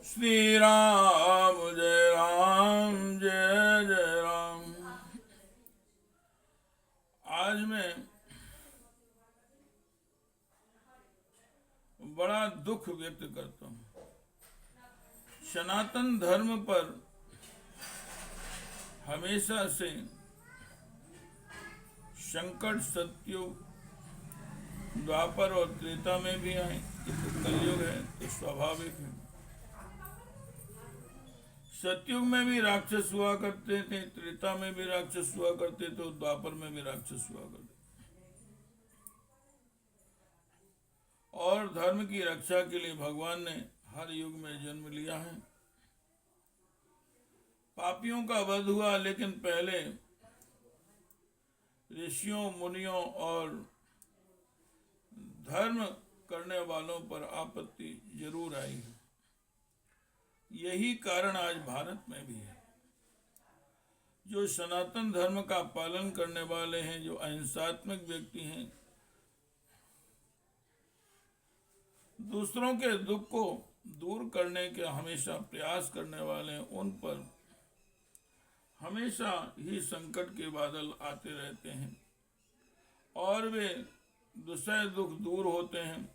श्री राम जय राम जय जय राम। आज मैं बड़ा दुख व्यक्त करता हूँ। सनातन धर्म पर हमेशा से संकट सतयुग, द्वापर और त्रेता में भी आए। ये तो कलयुग है, तो स्वाभाविक है। सतयुग में भी राक्षस हुआ करते थे, त्रेता में भी राक्षस हुआ करते थे, द्वापर में भी राक्षस हुआ करते। और धर्म की रक्षा के लिए भगवान ने हर युग में जन्म लिया है। पापियों का वध हुआ, लेकिन पहले ऋषियों, मुनियों और धर्म करने वालों पर आपत्ति जरूर आई है। यही कारण आज भारत में भी है। जो सनातन धर्म का पालन करने वाले हैं, जो अहिंसात्मक व्यक्ति हैं, दूसरों के दुख को दूर करने के हमेशा प्रयास करने वाले हैं, उन पर हमेशा ही संकट के बादल आते रहते हैं और वे दुसह दुख दूर होते हैं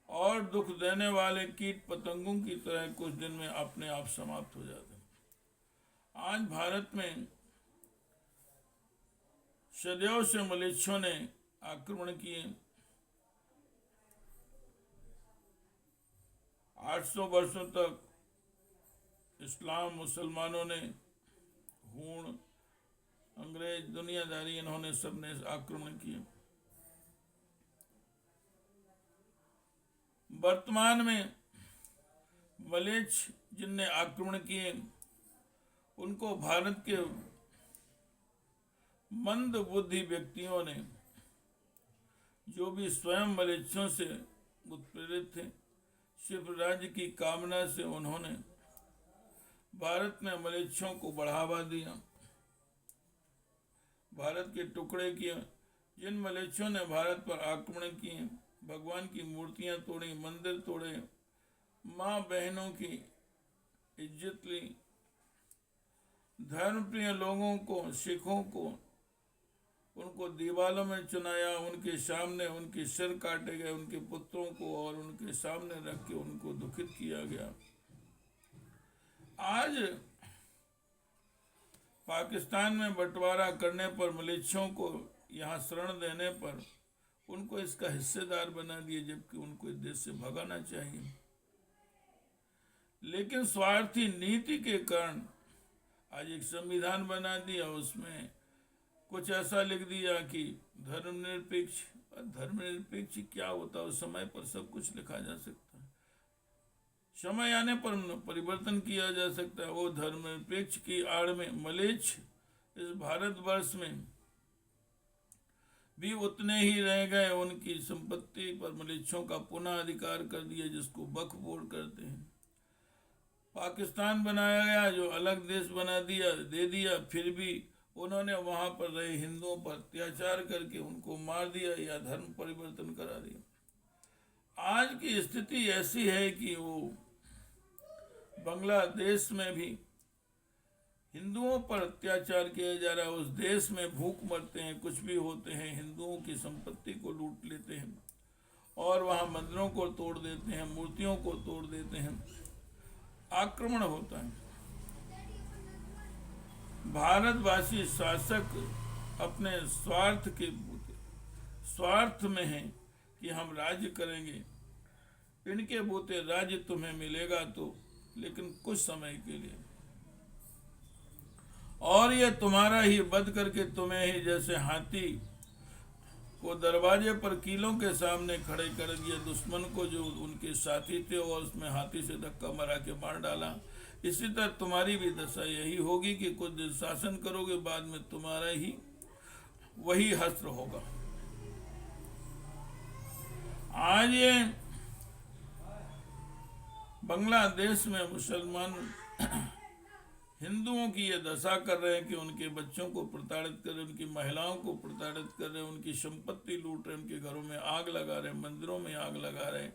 और दुख देने वाले कीट पतंगों की तरह कुछ दिन में अपने आप समाप्त हो जाते हैं। आज भारत में सदैव से मलेच्छों ने आक्रमण किए। 800 वर्षों तक इस्लाम, मुसलमानों ने, हूण, अंग्रेज, दुनियादारी, इन्होंने सबने आक्रमण किए। वर्तमान में मलेच्छ जिनने आक्रमण किए, उनको भारत के मंद बुद्धि व्यक्तियों ने, जो भी स्वयं मलेच्छों से उत्प्रेरित थे, सिर्फ राज्य की कामना से उन्होंने भारत में मलेच्छों को बढ़ावा दिया, भारत के टुकड़े किए। जिन मलेच्छों ने भारत पर आक्रमण किए, भगवान की मूर्तियां तोड़ी, मंदिर तोड़े, माँ बहनों की इज्जत ली, धर्मप्रिय लोगों को, सिखों को, उनको दीवालों में चुनाया, उनके सामने उनके सिर काटे गए, उनके पुत्रों को और उनके सामने रख के उनको दुखित किया गया। आज पाकिस्तान में बंटवारा करने पर, मलेच्छों को यहाँ शरण देने पर उनको इसका हिस्सेदार बना दिए, जबकि उनको इस देश से भगाना चाहिए। लेकिन स्वार्थी नीति के कारण आज एक संविधान बना दिया, उसमें कुछ ऐसा लिख दिया कि धर्मनिरपेक्ष। धर्मनिरपेक्ष क्या होता है? उस समय पर सब कुछ लिखा जा सकता है, समय आने पर परिवर्तन किया जा सकता है। वो धर्मनिरपेक्ष की आड़ में मलेच्छ इस भारतवर्ष में भी उतने ही रह गए। उनकी संपत्ति पर मलेच्छों का पुनः अधिकार कर दिया, जिसको वक्फ बोर्ड करते हैं। पाकिस्तान बनाया गया, जो अलग देश बना दिया, दे दिया, फिर भी उन्होंने वहां पर रहे हिंदुओं पर अत्याचार करके उनको मार दिया या धर्म परिवर्तन करा दिया। आज की स्थिति ऐसी है कि वो बांग्लादेश में भी हिंदुओं पर अत्याचार किया जा रहा है। उस देश में भूख मरते हैं, कुछ भी होते हैं, हिंदुओं की संपत्ति को लूट लेते हैं और वहां मंदिरों को तोड़ देते हैं, मूर्तियों को तोड़ देते हैं, आक्रमण होता है। भारतवासी शासक अपने स्वार्थ में हैं कि हम राज्य करेंगे, इनके बोते राज्य तुम्हें मिलेगा तो, लेकिन कुछ समय के लिए, और ये तुम्हारा ही वध करके तुम्हें ही, जैसे हाथी को दरवाजे पर कीलों के सामने खड़े कर दिया, दुश्मन को जो उनके साथी थे और उसमें हाथी से धक्का मारा के मार डाला। इसी तरह तुम्हारी भी दशा यही होगी कि कुछ दिन शासन करोगे, बाद में तुम्हारा ही वही हस्त्र होगा। आज ये बांग्लादेश में मुसलमान हिंदुओं की ये दशा कर रहे हैं कि उनके बच्चों को प्रताड़ित कर रहे, उनकी महिलाओं को प्रताड़ित कर रहे, उनकी संपत्ति लूट रहे, उनके घरों में आग लगा रहे, मंदिरों में आग लगा रहे,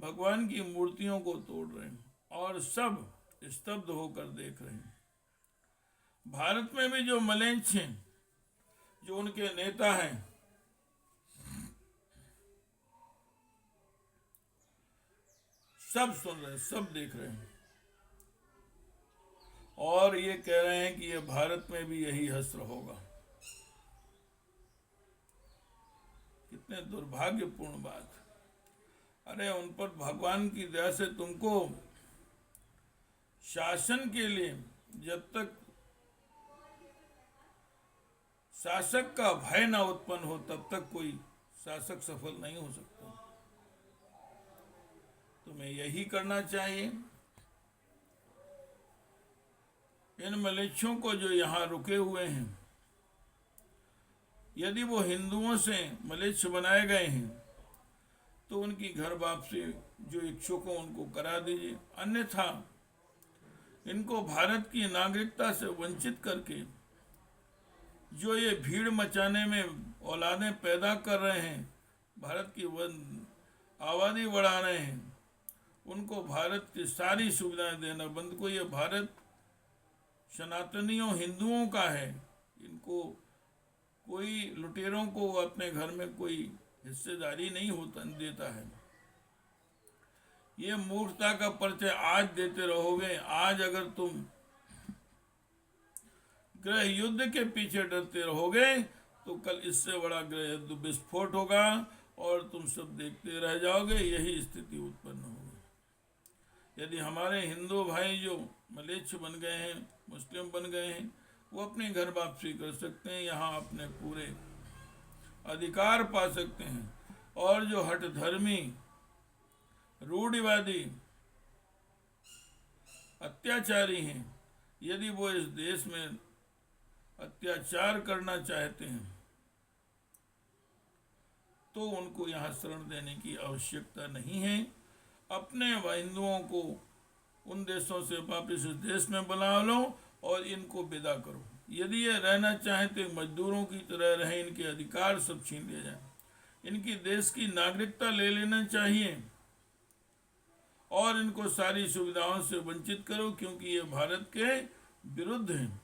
भगवान की मूर्तियों को तोड़ रहे हैं और सब स्तब्ध होकर देख रहे हैं। भारत में भी जो मलेच्छ हैं, जो उनके नेता हैं, सब सुन रहे हैं, सब देख रहे हैं और ये कह रहे हैं कि ये भारत में भी यही हश्र होगा। कितने दुर्भाग्यपूर्ण बात। अरे उन पर भगवान की दया से तुमको शासन के लिए, जब तक शासक का भय ना उत्पन्न हो तब तक कोई शासक सफल नहीं हो सकता। तुम्हें यही करना चाहिए। इन मलेच्छों को जो यहाँ रुके हुए हैं, यदि वो हिंदुओं से मलेच्छ बनाए गए हैं तो उनकी घर वापसी जो इच्छुक हो उनको करा दीजिए, अन्यथा इनको भारत की नागरिकता से वंचित करके जो ये भीड़ मचाने में औलादें पैदा कर रहे हैं, भारत की आबादी बढ़ा रहे हैं, उनको भारत की सारी सुविधाएं देना बंद को। ये भारत सनातनियों हिंदुओं का है। इनको कोई लुटेरों को अपने घर में कोई हिस्सेदारी नहीं होता देता है। ये मूर्खता का परिचय आज देते रहोगे। आज अगर तुम गृह युद्ध के पीछे डरते रहोगे तो कल इससे बड़ा गृह युद्ध विस्फोट होगा और तुम सब देखते रह जाओगे। यही स्थिति उत्पन्न होगी। यदि हमारे हिंदू भाई जो मलेच्छ बन गए हैं, मुस्लिम बन गए हैं, वो अपने घर वापसी कर सकते हैं, यहाँ अपने पूरे अधिकार पा सकते हैं। और जो हठधर्मी, रूढ़िवादी, अत्याचारी हैं, यदि वो इस देश में अत्याचार करना चाहते हैं तो उनको यहाँ शरण देने की आवश्यकता नहीं है। अपने हिंदुओं को उन देशों से वापिस इस देश में बुला लो और इनको विदा करो। यदि ये रहना चाहते मजदूरों की तरह रहें, इनके अधिकार सब छीन लिए जाए, इनकी देश की नागरिकता ले लेना चाहिए और इनको सारी सुविधाओं से वंचित करो, क्योंकि ये भारत के विरुद्ध हैं।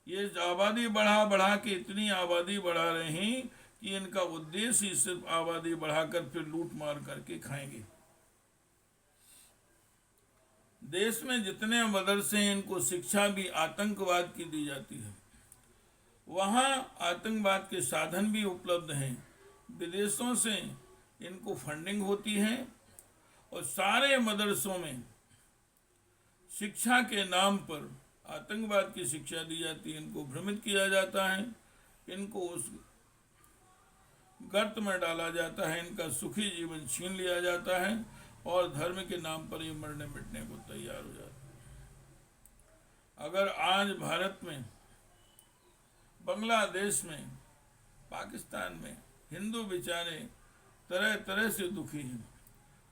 ये आबादी बढ़ा बढ़ा के इतनी आबादी बढ़ा रहे हैं कि इनका उद्देश्य ही सिर्फ आबादी बढ़ाकर फिर लूट मार करके खाएंगे। देश में जितने मदरसे हैं, इनको शिक्षा भी आतंकवाद की दी जाती है। वहाँ आतंकवाद के साधन भी उपलब्ध हैं। विदेशों से इनको फंडिंग होती है और सारे मदरसों में शिक्षा के नाम पर आतंकवाद की शिक्षा दी जाती है। इनको भ्रमित किया जाता है, इनको उस गर्त में डाला जाता है, इनका सुखी जीवन छीन लिया जाता है और धर्म के नाम पर ये मरने मिटने को तैयार हो जाते हैं। अगर आज भारत में, बांग्लादेश में, पाकिस्तान में हिंदू बेचारे तरह तरह से दुखी हैं,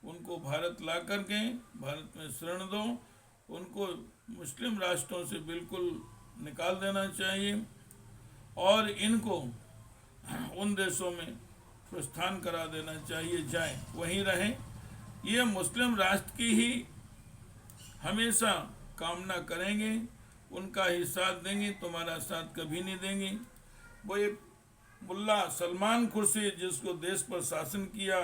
उनको भारत ला करके भारत में शरण दो। उनको मुस्लिम राष्ट्रों से बिल्कुल निकाल देना चाहिए और इनको उन देशों में प्रस्थान करा देना चाहिए, जाएं वहीं रहें। ये मुस्लिम राष्ट्र की ही हमेशा कामना करेंगे, उनका ही साथ देंगे, तुम्हारा साथ कभी नहीं देंगे। वो एक मुल्ला सलमान खुर्शीद, जिसको देश पर शासन किया,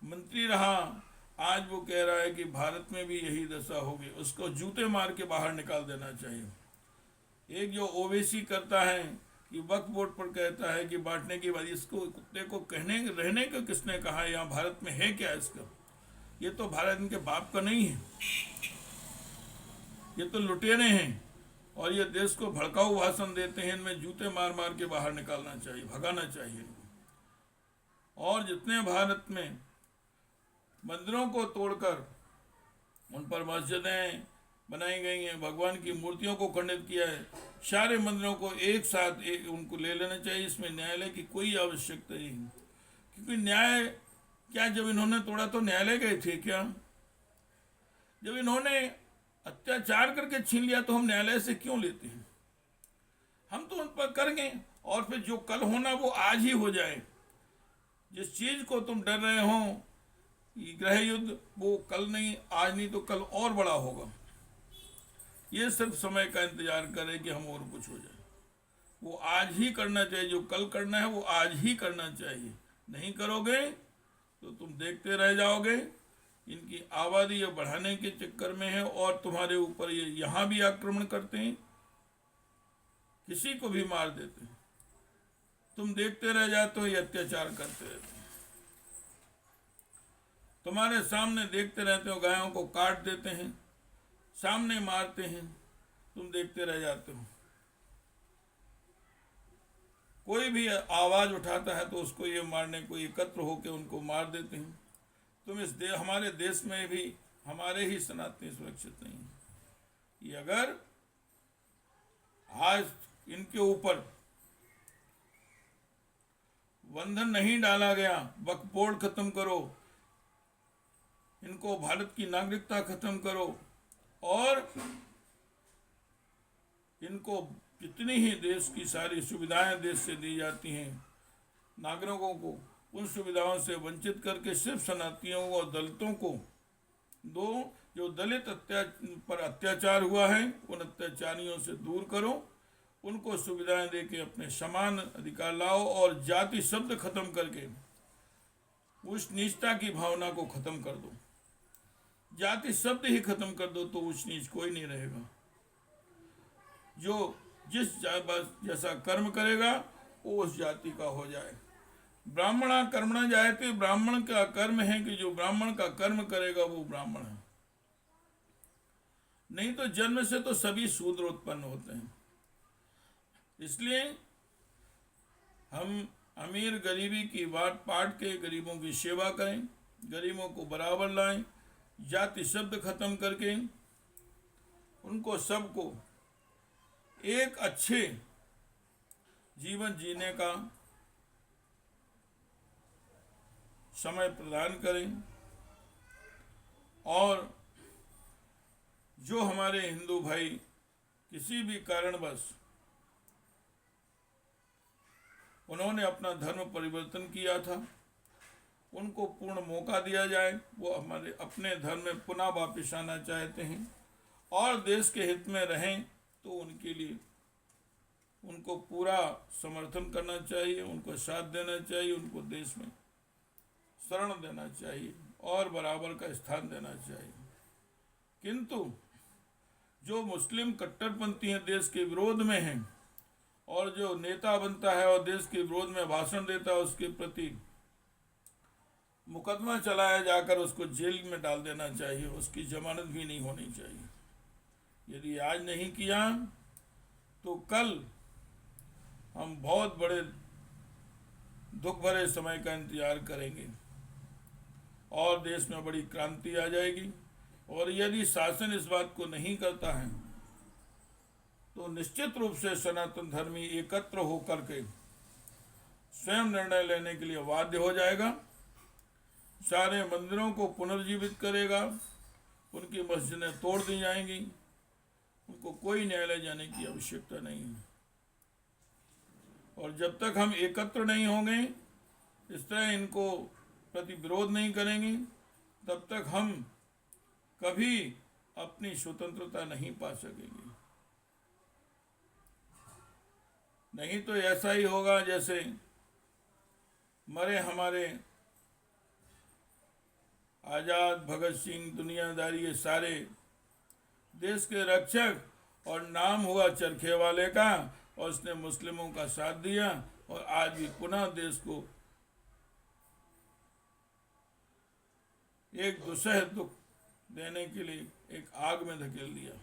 मंत्री रहा, आज वो कह रहा है कि भारत में भी यही दशा होगी। उसको जूते मार के बाहर निकाल देना चाहिए। एक जो ओवैसी करता है कि वक्फ बोर्ड पर कहता है कि बांटने की बात, इसको कुत्ते को कहने रहने को किसने कहा है? यहाँ भारत में है क्या इसका? ये तो भारत इनके बाप का नहीं है, ये तो लुटेरे हैं और ये देश को भड़काऊ भाषण देते हैं। इनमें जूते मार मार के बाहर निकालना चाहिए, भगाना चाहिए इनको। और जितने भारत में मंदिरों को तोड़कर उन पर मस्जिदें बनाई गई हैं, भगवान की मूर्तियों को खंडित किया है, सारे मंदिरों को एक साथ उनको ले लेना चाहिए। इसमें न्यायालय की कोई आवश्यकता नहीं, क्योंकि न्याय क्या, जब इन्होंने तोड़ा तो न्यायालय गए थे क्या? जब इन्होंने अत्याचार करके छीन लिया तो हम न्यायालय से क्यों लेते हैं? हम तो उन पर करेंगे और फिर जो कल होना वो आज ही हो जाए। जिस चीज को तुम डर रहे हो ये गृह युद्ध वो कल नहीं, आज नहीं तो कल और बड़ा होगा। ये सिर्फ समय का इंतजार करे कि हम और कुछ हो जाए। वो आज ही करना चाहिए, जो कल करना है वो आज ही करना चाहिए। नहीं करोगे तो तुम देखते रह जाओगे। इनकी आबादी ये बढ़ाने के चक्कर में है और तुम्हारे ऊपर ये यहाँ भी आक्रमण करते हैं, किसी को भी मार देते हैं, तुम देखते रह जाते हो, ये अत्याचार करते रहते हैं। तुम्हारे सामने देखते रहते हो, गायों को काट देते हैं, सामने मारते हैं, तुम देखते रह जाते हो। कोई भी आवाज उठाता है तो उसको ये मारने को एकत्र होकर उनको मार देते हैं। तुम हमारे देश में भी हमारे ही सनातनी सुरक्षित नहीं है। ये अगर आज इनके ऊपर बंधन नहीं डाला गया, वक्फ बोर्ड खत्म करो, इनको भारत की नागरिकता खत्म करो, और इनको जितनी ही देश की सारी सुविधाएं देश से दी जाती हैं, नागरिकों को उन सुविधाओं से वंचित करके सिर्फ सनातनियों और दलितों को दो। जो दलित पर अत्याचार हुआ है उन अत्याचारियों से दूर करो, उनको सुविधाएं देके अपने समान अधिकार लाओ, और जाति शब्द खत्म करके उस नीचता की भावना को खत्म कर दो। जाति शब्द ही खत्म कर दो तो उच्च नीच कोई नहीं रहेगा। जो जिस जैसा कर्म करेगा वो उस जाति का हो जाए। ब्राह्मणा कर्मणा जायते, ब्राह्मण का कर्म है कि जो ब्राह्मण का कर्म करेगा वो ब्राह्मण है। नहीं तो जन्म से तो सभी शूद्र उत्पन्न होते हैं। इसलिए हम अमीर गरीबी की बात पाट के गरीबों की सेवा करें, गरीबों को बराबर लाएं, जाति शब्द खत्म करके उनको सबको एक अच्छे जीवन जीने का समय प्रदान करें। और जो हमारे हिंदू भाई किसी भी कारणवश उन्होंने अपना धर्म परिवर्तन किया था, उनको पूर्ण मौका दिया जाए। वो हमारे अपने धर्म में पुनः वापिस आना चाहते हैं और देश के हित में रहें तो उनके लिए उनको पूरा समर्थन करना चाहिए, उनको साथ देना चाहिए, उनको देश में शरण देना चाहिए और बराबर का स्थान देना चाहिए। किंतु जो मुस्लिम कट्टरपंथी हैं, देश के विरोध में हैं, और जो नेता बनता है और देश के विरोध में भाषण देता है, उसके प्रति मुकदमा चलाया जाकर उसको जेल में डाल देना चाहिए, उसकी जमानत भी नहीं होनी चाहिए। यदि आज नहीं किया तो कल हम बहुत बड़े दुख भरे समय का इंतजार करेंगे और देश में बड़ी क्रांति आ जाएगी। और यदि शासन इस बात को नहीं करता है तो निश्चित रूप से सनातन धर्मी एकत्र होकर के स्वयं निर्णय लेने के लिए बाध्य हो जाएगा, सारे मंदिरों को पुनर्जीवित करेगा, उनकी मस्जिदें तोड़ दी जाएंगी, उनको कोई न्यायालय जाने की आवश्यकता नहीं है। और जब तक हम एकत्र नहीं होंगे, इस तरह इनको प्रति विरोध नहीं करेंगे, तब तक हम कभी अपनी स्वतंत्रता नहीं पा सकेंगे। नहीं तो ऐसा ही होगा जैसे मरे हमारे आजाद, भगत सिंह, दुनियादारी, ये सारे देश के रक्षक, और नाम हुआ चरखे वाले का, और उसने मुस्लिमों का साथ दिया और आज भी पुनः देश को एक दुसह दुख देने के लिए एक आग में धकेल दिया।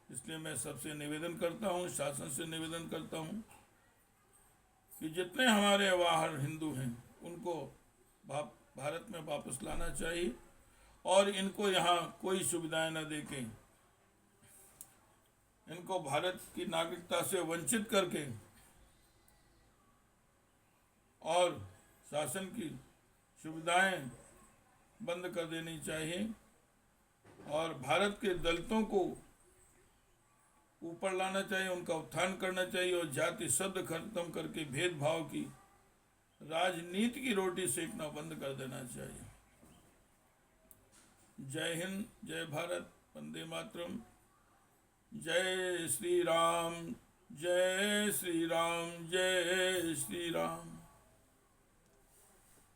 इसलिए मैं सबसे निवेदन करता हूँ, शासन से निवेदन करता हूँ कि जितने हमारे बाहर हिंदू हैं उनको भारत में वापस लाना चाहिए और इनको यहाँ कोई सुविधाएं न देके, इनको भारत की नागरिकता से वंचित करके और शासन की सुविधाएं बंद कर देनी चाहिए और भारत के दलितों को ऊपर लाना चाहिए, उनका उत्थान करना चाहिए और जाति शब्द खत्म करके भेदभाव की राजनीति की रोटी सेकना बंद कर देना चाहिए। जय हिंद, जय भारत, वंदे मातरम। जय श्री राम, जय श्री राम, जय श्री राम।